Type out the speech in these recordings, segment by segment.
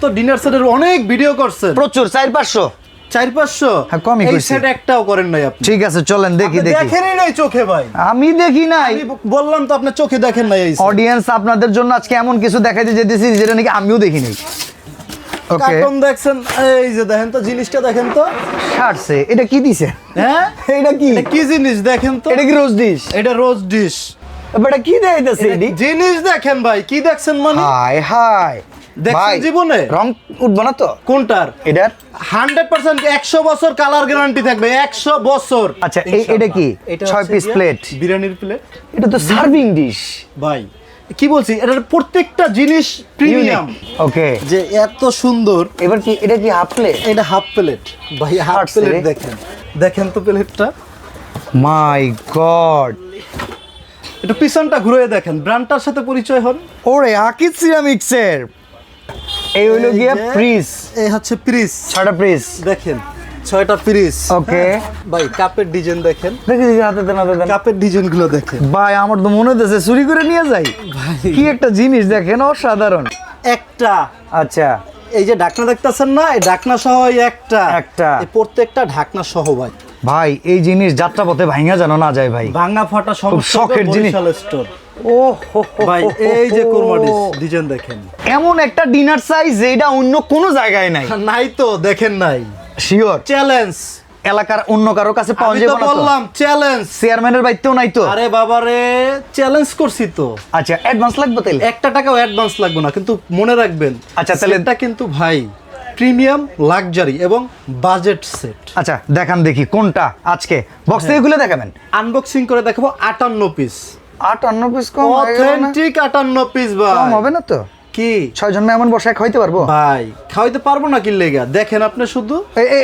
তো ডিনার সেটের অনেক ভিডিও করছেন, প্রচুর 4-500 4-500। হ্যাঁ, কমই এই কইছি। সেট একটাও করেন নাই আপনি। ঠিক আছে চলেন দেখি আপনি দেখি। দেখেনই নাই চোখে ভাই, আমি দেখি নাই, আমি বললাম তো আপনি চোখে দেখেন নাই। এই অডিয়েন্স আপনাদের জন্য আজকে এমন কিছু দেখাইতে যেতেছি যেটা নাকি আমিও দেখিনি। ওকে, কার্টুন দেখছেন, এই যে দেখেন তো জিনিসটা দেখেন তো। ছাড়ছে, এটা কি দিছে? হ্যাঁ এটা কি? এটা কি জিনিস দেখেন তো। এটা কি রোজ ডিশ? এটা রোজ ডিশ। এটা কি দেখাইতেছে এডি? জিনিস দেখেন ভাই, কি দেখছেন মানে? হাই হাই দেখছেন জীবনে রং উঠবো না তো? কোনটার? এটার 100% 100 বছর কালার গ্যারান্টি থাকবে, 100 বছর। আচ্ছা, এটা কি? এটা 6 হচ্ছে পিস গিয়ে প্লেট? বিরিয়ানির প্লেট। এটা তো সার্ভিং ডিশ ভাই কি বলছি, এটার প্রত্যেকটা জিনিস প্রিমিয়াম। ওকে, যে এত সুন্দর। এবার কি এটা কি হাফ প্লেট? এটা হাফ প্লেট ভাই, হাফ ছাড়ছে প্লেট রে। দেখেন, দেখেন তো প্লেটটা। মাই গড, একটু পিছনটা ঘুরে দেখেন, ব্র্যান্ডটার সাথে পরিচয় হন। ওরে আকিজ সিরামিক্সের এই হইলো গিয়া প্রিস। এই হচ্ছে পিস, 6টা প্রিস দেখেন 6টা পিস। ওকে ভাই কাপের ডিজাইন দেখেন, দেখি দেখি হাতে দেন হাতে দেন। কাপের ডিজাইন গুলো দেখেন ভাই আমার তো মনে হইতেছে চুরি করে নিয়ে যাই। কি একটা জিনিস দেখেন, অসাধারণ। একটা। আচ্ছা, এই যে ঢাকনা দেখতেছেন না, এই ঢাকনা সহ এই একটা, এই প্রত্যেকটা ঢাকনা সহ ভাই। ভাই এই জিনিস যাত্রাপথে ভাঙা জানো না যায় ভাই, ভাঙা ফাটা সমস্যা শখের জিনিস। স্টোর। ও হো হো ভাই হো এই যে হো। কোরমা ডিজাইন দেখেন, এমন একটা ডিনার সাইজ যেটা অন্য কোনো জায়গায় নাই। নাই তো, দেখেন নাই। শিওর চ্যালেঞ্জ, এলাকার অন্য কারো কাছে পাওয়া আমি যাবে তো না তো? বললাম চ্যালেঞ্জ। চেয়ারম্যানের বাইতেও নাই তো? আরে বাবা রে, চ্যালেঞ্জ করছি তো। আচ্ছা, অ্যাডভান্স লাগবে তাইলে? 1 টাকাও অ্যাডভান্স লাগবে না, কিন্তু মনে রাখবেন আচ্ছা, তাহলে সেটটা কিন্তু ভাই প্রিমিয়াম লাক্সারি এবং বাজেট সেট। আচ্ছা দেখান দেখি কোনটা আজকে বক্স থেকে খুলে দেখাবেন। আনবক্সিং করে দেখাবো 58 পিস, 58 পিস কম হয়ে গেল না? অথেন্টিক 58 পিস ভাই। কম হবে না তো? কি 6 জন এমন বসায় খাইতে পারবো ভাই? খাওয়াইতে পারবো না কি লেগা, দেখেন আপনি শুধু।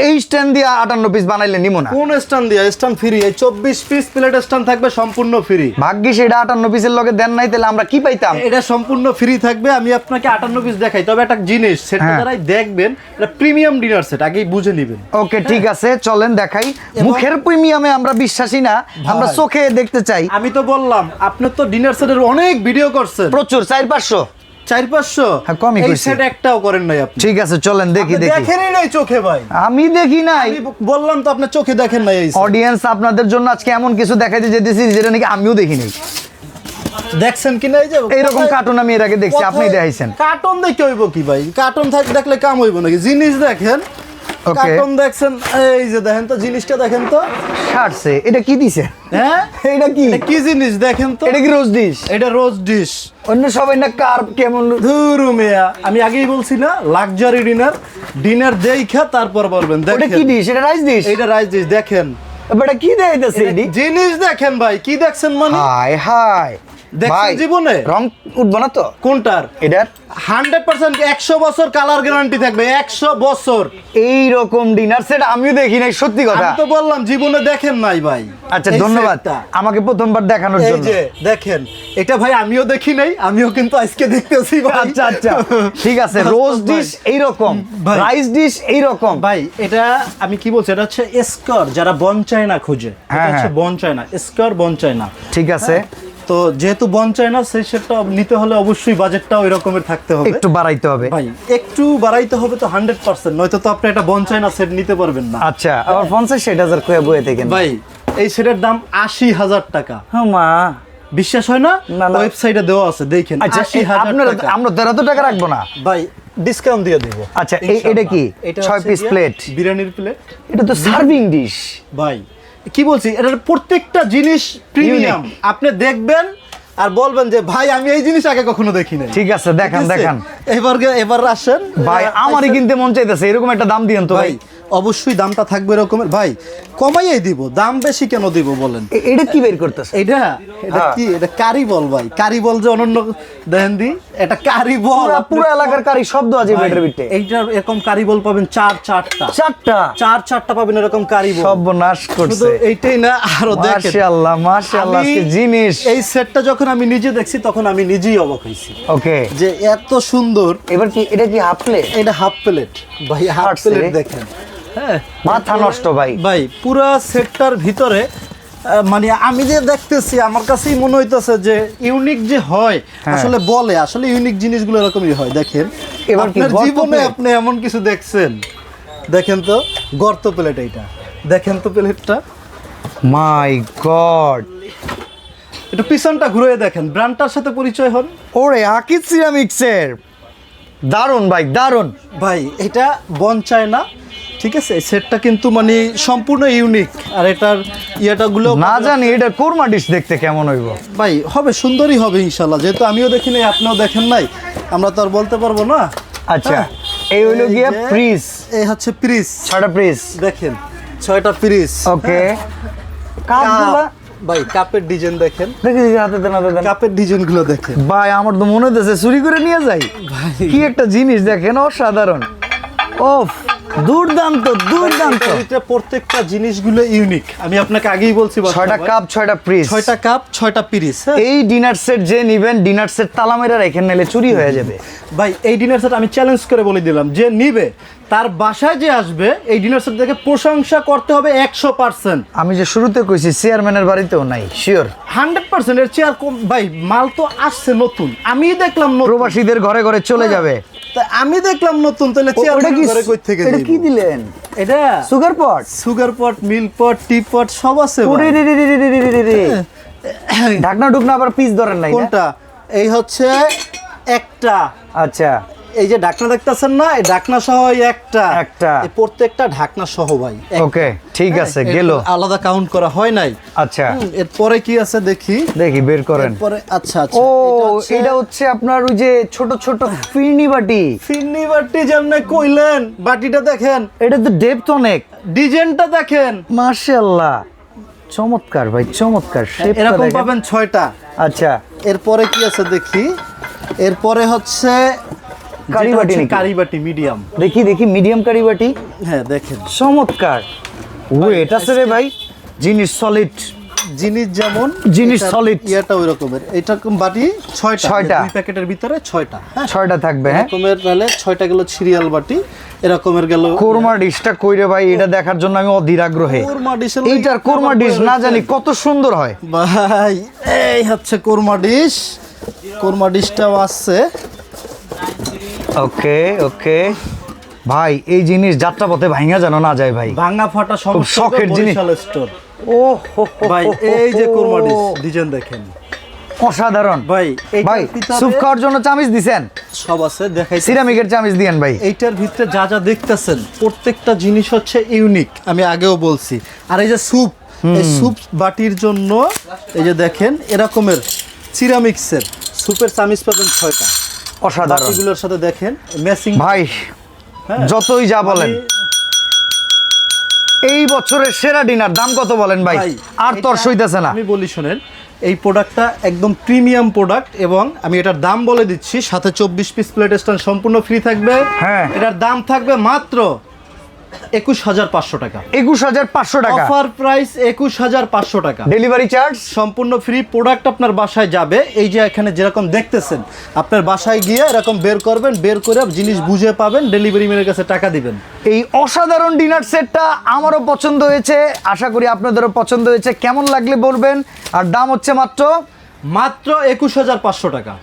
এই স্ট্যান্ড দিয়ে 58 পিস বানাইলে নিমো না। কোন স্ট্যান্ড দিয়া? স্ট্যান্ড ফ্রি, এই 24 পিস প্লেট স্ট্যান্ড থাকবে সম্পূর্ণ ফ্রি। ভাগ্যিস এটা 58 পিসের লগে দেন নাই, তাহলে আমরা কি পাইতাম? এটা সম্পূর্ণ ফ্রি থাকবে। আমি আপনাকে 58 পিস দেখাই, তবে একটা জিনিস সেটটা হ্যাঁ। যারাই দেখবেন, এটা প্রিমিয়াম ডিনার সেট, আগেই বুঝে নেবেন। ওকে ঠিক আছে, চলেন দেখাই। মুখের প্রিমিয়ামে আমরা বিশ্বাসী না, আমরা চোখে দেখতে চাই। আমি তো বললাম, আপনি তো ডিনার সেটের অনেক ভিডিও করছেন, প্রচুর 4-500 4-500। হ্যাঁ, কমই এই কইছি। সেট একটাও করেন নাই আপনি। ঠিক আছে চলেন দেখি আপনি দেখি। দেখেনই নাই চোখে ভাই, আমি দেখি নাই, আমি বললাম তো আপনি চোখে দেখেন নাই। এই set। অডিয়েন্স আপনাদের জন্য আজকে এমন কিছু দেখাইতে যেতেছি যেটা নাকি আমিও দেখিনি। দেখছেন কিনা? এই যে এইরকম কার্টুন আমি এর আগে দেখছি, আপনি দেখাইছেন। কার্টুন দেখে হইব কি ভাই? কার্টুন দেখলে কাম হইব নাকি? জিনিস দেখেন, ওকে, কার্টুন দেখছেন, এই যে দেখেন তো জিনিসটা দেখেন তো। ছাড়ছে, এটা কি দিছে? হ্যাঁ এটা কি? এটা কি জিনিস দেখেন তো। এটা কি রোজ ডিশ? এটা রোজ ডিশ। অন্য সবাই না কার্ভ কেমন। ধুরু মিয়া, আমি আগেই বলছি না, লাক্সারি ডিনার। ডিনার দেইখা তারপর বলবেন। ওটা দেখেন কি ডিশ? এটা রাইস ডিশ? এইটা রাইস ডিশ দেখেন। এটা কি দেখাইতেছে এডি? জিনিস দেখেন ভাই, কি দেখছেন মানে? হাই হাই দেখছেন জীবনে রং উঠবো না তো? কোনটার? এটার 100% 100 বছর কালার গ্যারান্টি থাকবে, 100 বছর। এই রকম ডিনার সেট আমিও দেখি নাই, সত্যি কথা। আমি তো বললাম জীবনে দেখেন নাই ভাই। আচ্ছা এই ধন্যবাদ সেটটা। আমাকে প্রথমবার দেখানোর এই জন্য। যে দেখেন, এটা ভাই আমিও দেখি নাই, আমিও কিন্তু আজকে দেখতেছি ভাই। আচ্ছা আচ্ছা ঠিক আছে, রোজ ডিশ এইরকম, ভাই। রাইস ডিশ এইরকম। ভাই এটা আমি কি বলছি, এটা হচ্ছে স্কোর, যারা বন চায় না খুঁজে, এটা হ্যাঁ, হচ্ছে হ্যাঁ। বন চায় না, স্কোর বন চায় না। ঠিক আছে, তো যেহেতু বন চায় না, সেই সেটটা নিতে হলে অবশ্যই বাজেটটা ওই রকমের থাকতে হবে। একটু বাড়াইতে হবে ভাই একটু বাড়াইতে হবে তো 100%, নয়তো তো আপনি এটা বন চায় না সেট নিতে পারবেন না। আচ্ছা, আবার 50-60 কয়ে বয়ে থেকে ভাই এই সেটের দাম 80,000 টাকা। হ্যাঁ মা, বিশ্বাস হয় না? না, না। ওয়েবসাইটে দেওয়া আছে, দেখেন। আচ্ছা 80,000 আপনারা টাকা। আমরা তো এত টাকা রাখবো না ভাই ডিসকাউন্ট দিয়ে দেব। আচ্ছা, এটা কি? 6 পিস প্লেট? বিরিয়ানির প্লেট। এটা তো সার্ভিং ডিশ। ভাই কি বলছি, এটার প্রত্যেকটা জিনিস প্রিমিয়াম। আপনি দেখবেন আর বলবেন যে ভাই আমি এই জিনিস আগে কখনো দেখি নাই। ঠিক আছে দেখান ঠিক আছে? দেখান এবার আসেন ভাই, আমারই কিনতে মন চাইতেছে, এরকম একটা দাম দিয়েন তো ভাই। ভাই অবশ্যই দামটা থাকবে এরকমের। ভাই কমাইয়াই দিব, দাম বেশি কেন দিব বলেন? এটা কি বের করতেছে? এটা এটা হ্যাঁ। কি? এটা কারি বল ভাই, কারি বল যে অনন্য দেখেন দি, এটা কারি বল। পুরো এলাকার কারি শব্দ আছে ভাই, বেটার বিটে। এইটার এরকম কারি বল পাবেন 4-4টা। 4টা পাবেন এরকম কারি বল। সর্বনাশ শুধু করছে। এইটাই না, আরো দেখেন। মাশাআল্লাহ মাশাআল্লাহ, আমি আজকে জিনিস। এই সেটটা যখন আমি নিজে দেখছি, তখন আমি নিজেই অবাক হইছি ওকে, যে এত সুন্দর। এবার কি এটা কি হাফ প্লেট? এটা হাফ প্লেট ভাই, হাফ ছাড়ছে রে। প্লেট দেখেন। হ্যাঁ মাথা নষ্ট ভাই। ভাই পুরা সেটটার ভিতরে মানে আমি যে দেখতেছি আমার কাছেই মনে হইতেছে যে ইউনিক যে হয়, আসলে বলে আসলে ইউনিক জিনিসগুলো এরকমই হয়। দেখেন এবার কি আপনার গর্ত জীবনে plate? আপনি এমন কিছু দেখছেন? দেখেন তো গর্ত প্লেট, এইটা দেখেন তো প্লেটটা, মাই গড, একটু পিছনটা ঘুরে দেখেন, ব্র্যান্ডটার সাথে পরিচয় হন। ওরে আকিজ সিরামিক্সের, দারুন ভাই দারুন। ভাই এটা বঞ্চায় না, ঠিক আছে, এই সেটটা কিন্তু মানে সম্পূর্ণ ইউনিক। আর এটার ইয়েটাগুলো না জানি এটা কোরমা ডিশ দেখতে কেমন হইব। ভাই হবে, সুন্দরই হবে ইনশাল্লাহ, যেহেতু আমিও দেখি নাই আপনিও দেখেন নাই, আমরা তো আর বলতে পারবো না। আচ্ছা, হ্যাঁ। এই হইলো এই গিয়া যে, প্রিস, এই হচ্ছে প্রিস, 6টা প্রিস। দেখেন 6টা প্রিস। ওকে, কাপগুলা ভাই কাপের ডিজাইন দেখেন, দেখি দেখি, হাতে দেন হাতে দেন। কাপের ডিজাইনগুলো দেখেন ভাই আমার তো মনে হইতেছে চুরি করে নিয়ে যাই। কি একটা জিনিস দেখেন, অসাধারণ। ওফ, দুর্দান্ত দুর্দান্ত। এটা প্রত্যেকটা জিনিসগুলো ইউনিক, আমি আপনাকে আগেই বলছি। 6টা কাপ 6টা প্রিস, 6টা কাপ 6টা পিরিস। এই ডিনার সেট যে নিবেন, ডিনার সেট তালা মেরে রেখে নিলে চুরি হয়ে যাবে। ভাই এই ডিনার সেট আমি চ্যালেঞ্জ করে বলে দিলাম, যে নিবে তার বাসায় যে আসবে এই ডিনার সেট দেখে প্রশংসা করতে হবে 100%। আমি যে শুরুতে কইছি চেয়ারম্যানের বাড়িতেও নাই, শিওর 100% এর চেয়ার কম। ভাই মাল তো আসছে নতুন, আমি দেখলাম নতুন, প্রবাসীদের ঘরে ঘরে চলে যাবে। তা আমি দেখলাম নতুন, তাহলে চেয়ার ওটা কি, ঘরে কই থেকে এটা যাইবো? কি দিলেন? এটা sugar pot? Sugar pot, milk pot, tea pot সব আছে ভাই। ওরে রে রে রে রে রে রে রে। ঢাকনা ঢুকনা আবার পিস ধরেন নাই না? কোনটা? এই হচ্ছে একটা, আচ্ছা, এই যে ঢাকনা দেখতেছেন না, এই ঢাকনা সহ এই একটা, এই প্রত্যেকটা ঢাকনা সহ ভাই। ওকে ঠিক আছে, হ্যাঁ, গেল। এর আলাদা কাউন্ট করা হয় নাই। আচ্ছা, এরপরে কি আছে দেখি, দেখি বের করেন। এরপরে আচ্ছা আচ্ছা, ও, এটা হচ্ছে আপনার ওই যে ছোট ছোট ফিরনি বাটি। ফিরনি বাটি যেমনে কইলেন, বাটিটা দেখেন, এটা তো ডেপথ অনেক, ডিজাইনটা দেখেন, মাশাআল্লাহ, চমৎকার ভাই চমৎকার। শেপটা এরকম দেখেন। পাবেন 6টা। আচ্ছা, এরপরে কি আছে দেখি, এরপরে হচ্ছে কারি বাটি নাকি? কারি বাটি মিডিয়াম। দেখি দেখি, মিডিয়াম কারি বাটি, হ্যাঁ দেখেন, চমৎকার। ওয়েট আছে রে ভাই, জিনিস সলিড, জিনিস যেমন জিনিস এটার solid। ইয়েটা ওই রকমের, এইরকম বাটি 6টা, 6টা। 2 প্যাকেটের ভিতরে 6টা। হ্যাঁ 6টা থাকবে। হ্যাঁ, এরকমের, তাহলে 6টা গেল সিরিয়াল বাটি, এরকমের গেল কোরমা ডিশটা কইরে ভাই, এটা দেখার জন্য আমি অধীর আগ্রহে। কোরমা ডিশ। এইটার কোরমা ডিশ না জানি কত সুন্দর হয় ভাই, এই হচ্ছে কোরমা ডিশ, কোরমা ডিশটাও আছে। ওকে ওকে ভাই, এই জিনিস যাত্রাপথে ভাঙা যেন না যায় ভাই। ভাঙা ফাটা সমস্ত শখের জিনিস। বরিশাল স্টোর। ও হো হো ভাই হো হো এই যে হো। কোরমা ডিশ ডিজাইন দেখেন অসাধারণ ভাই। এইটার ভাই, ভিতরে স্যুপ খাওয়ার জন্য চামিচ দিছেন, সব আছে, দেখাই। সিরামিকের চামিচ দিয়েন ভাই। এইটার ভিতরে যা যা দেখতেছেন প্রত্যেকটা জিনিস হচ্ছে ইউনিক, আমি আগেও বলছি। আর এই যে স্যুপ, এই স্যুপ বাটির জন্য এই যে দেখেন এরকমের সিরামিক্সের স্যুপের চামিচ পাবেন 6টা। অসাধারণ বাটিগুলোর সাথে দেখেন ম্যাচিং। ভাই, হ্যাঁ। যতই যা বলেন, এই বছরের সেরা ডিনার দাম কত বলেন ভাই? আর তোর এটা সইতেছে না। আমি বলি শোনেন, এই প্রোডাক্টটা একদম প্রিমিয়াম প্রোডাক্ট, এবং আমি এটার দাম বলে দিচ্ছি, সাথে 24 পিস প্লেট স্ট্যান্ড সম্পূর্ণ ফ্রি থাকবে। হ্যাঁ। এটার দাম থাকবে মাত্র 21,500 টাকা। 21,500 টাকা অফার প্রাইস 21,500 টাকা। ডেলিভারি চার্জ সম্পূর্ণ ফ্রি, প্রোডাক্ট আপনার বাসায় যাবে। এই যে এখানে যেরকম দেখতেছেন, আপনার বাসায় গিয়ে এরকম বের করবেন, বের করে জিনিস বুঝে পাবেন, ডেলিভারি ম্যানের কাছে টাকা দিবেন। এই অসাধারণ ডিনার সেটটা আমারও পছন্দ হয়েছে, আশা করি আপনাদেরও পছন্দ হয়েছে। কেমন লাগলে বলবেন। আর দাম হচ্ছে মাত্র 21,500 টাকা।